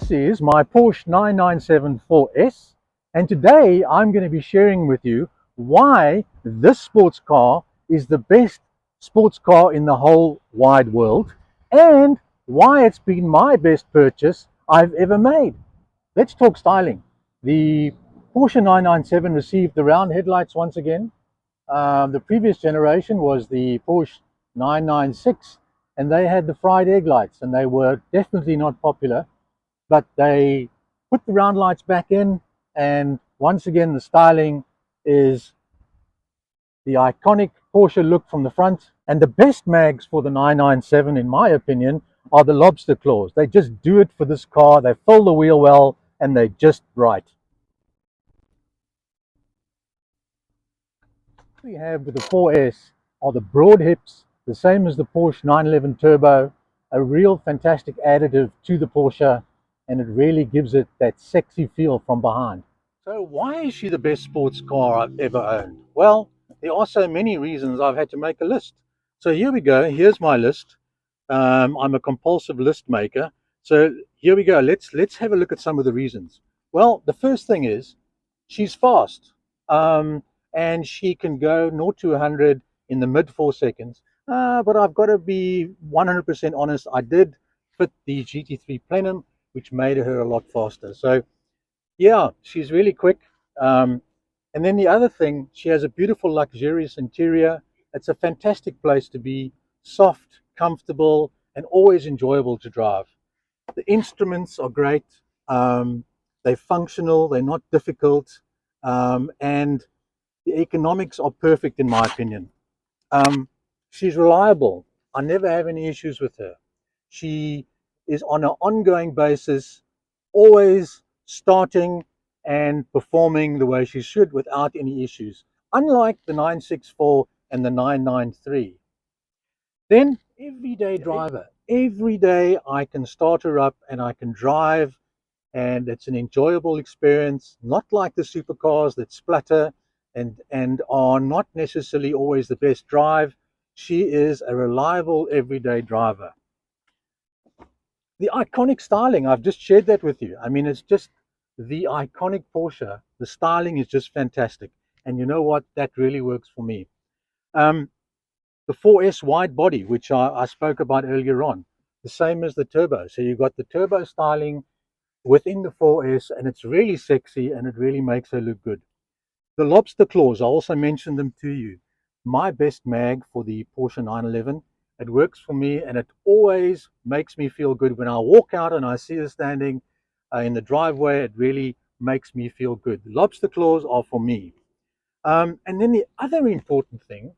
This is my Porsche 997 4S, and today I'm going to be sharing with you why this sports car is the best sports car in the whole wide world and why it's been my best purchase I've ever made. Let's talk styling. The Porsche 997 received the round headlights once again. The previous generation was the Porsche 996, and they had the fried egg lights, and they were definitely not popular. But they put the round lights back in, and once again the styling is the iconic Porsche look from the front. And the best mags for the 997, in my opinion, are the lobster claws. They just do it for this car. They fill the wheel well, and they're just right. What we have with the 4S are the broad hips, the same as the Porsche 911 Turbo, a real fantastic additive to the Porsche, and it really gives it that sexy feel from behind. So why is she the best sports car I've ever owned? Well, there are so many reasons I've had to make a list. So here we go. Here's my list. I'm a compulsive list maker. So here we go. Let's have a look at some of the reasons. Well, the first thing is she's fast. And she can go 0 to 100 in the mid 4 seconds. But I've got to be 100% honest. I did fit the GT3 Plenum, which made her a lot faster. So yeah, she's really quick. And then the other thing, she has a beautiful luxurious interior. It's a fantastic place to be, soft, comfortable, and always enjoyable to drive. The instruments are great. They're functional, they're not difficult, and the economics are perfect in my opinion. She's reliable. I never have any issues with her. She is on an ongoing basis, always starting and performing the way she should without any issues, unlike the 964 and the 993. Then everyday driver. Every day I can start her up and I can drive, and it's an enjoyable experience, not like the supercars that splatter and are not necessarily always the best drive. She is a reliable everyday driver. The iconic styling, I've just shared that with you. I mean, it's just the iconic Porsche. The styling is just fantastic. And you know what? That really works for me. The 4S wide body, which I spoke about earlier on, the same as the turbo. So you've got the turbo styling within the 4S, and it's really sexy and it really makes her look good. The lobster claws, I also mentioned them to you. My best mag for the Porsche 911. It works for me, and it always makes me feel good. When I walk out and I see her standing in the driveway, it really makes me feel good. Lobster claws are for me. And then the other important thing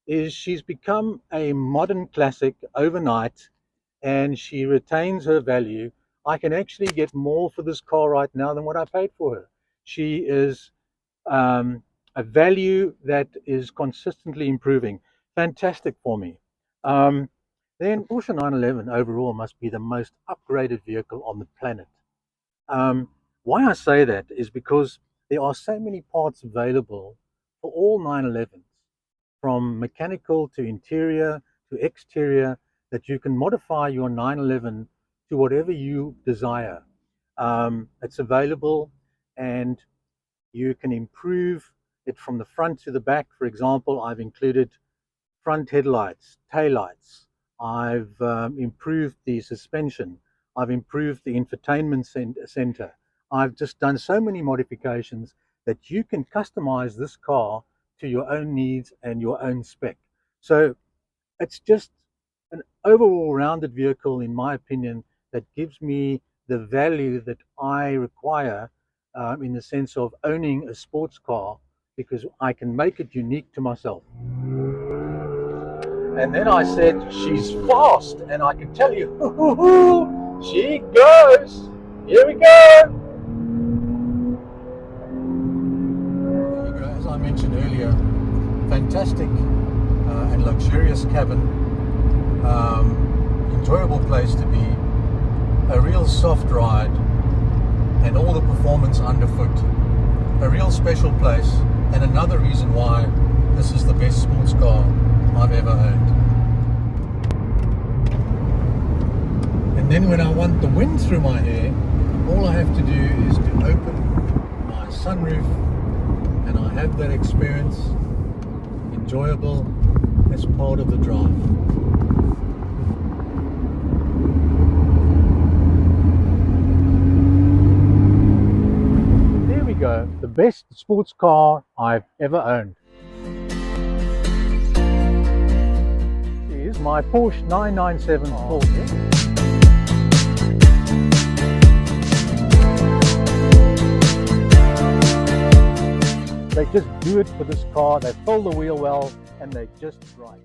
is she's become a modern classic overnight, and she retains her value. I can actually get more for this car right now than what I paid for her. She is a value that is consistently improving. Fantastic for me. Then Porsche 911 overall must be the most upgraded vehicle on the planet. Why I say that is because there are so many parts available for all 911s, from mechanical to interior to exterior, that you can modify your 911 to whatever you desire. It's available, and you can improve it from the front to the back. For example, I've included front headlights, taillights. I've improved the suspension. I've improved the infotainment center. I've just done so many modifications that you can customize this car to your own needs and your own spec. So it's just an overall rounded vehicle, in my opinion, that gives me the value that I require in the sense of owning a sports car, because I can make it unique to myself. And then I said, she's fast, and I can tell you, she goes. Here we go. There you go. As I mentioned earlier, fantastic and luxurious cabin, enjoyable place to be, a real soft ride, and all the performance underfoot. A real special place, and another reason why this is the best sports car I've ever owned. And then when I want the wind through my hair, All I have to do is to open my sunroof and I have that experience enjoyable as part of the drive. There we go, the best sports car I've ever owned. This is my Porsche 997 Porsche. They just do it for this car. They fill the wheel well and they're just right.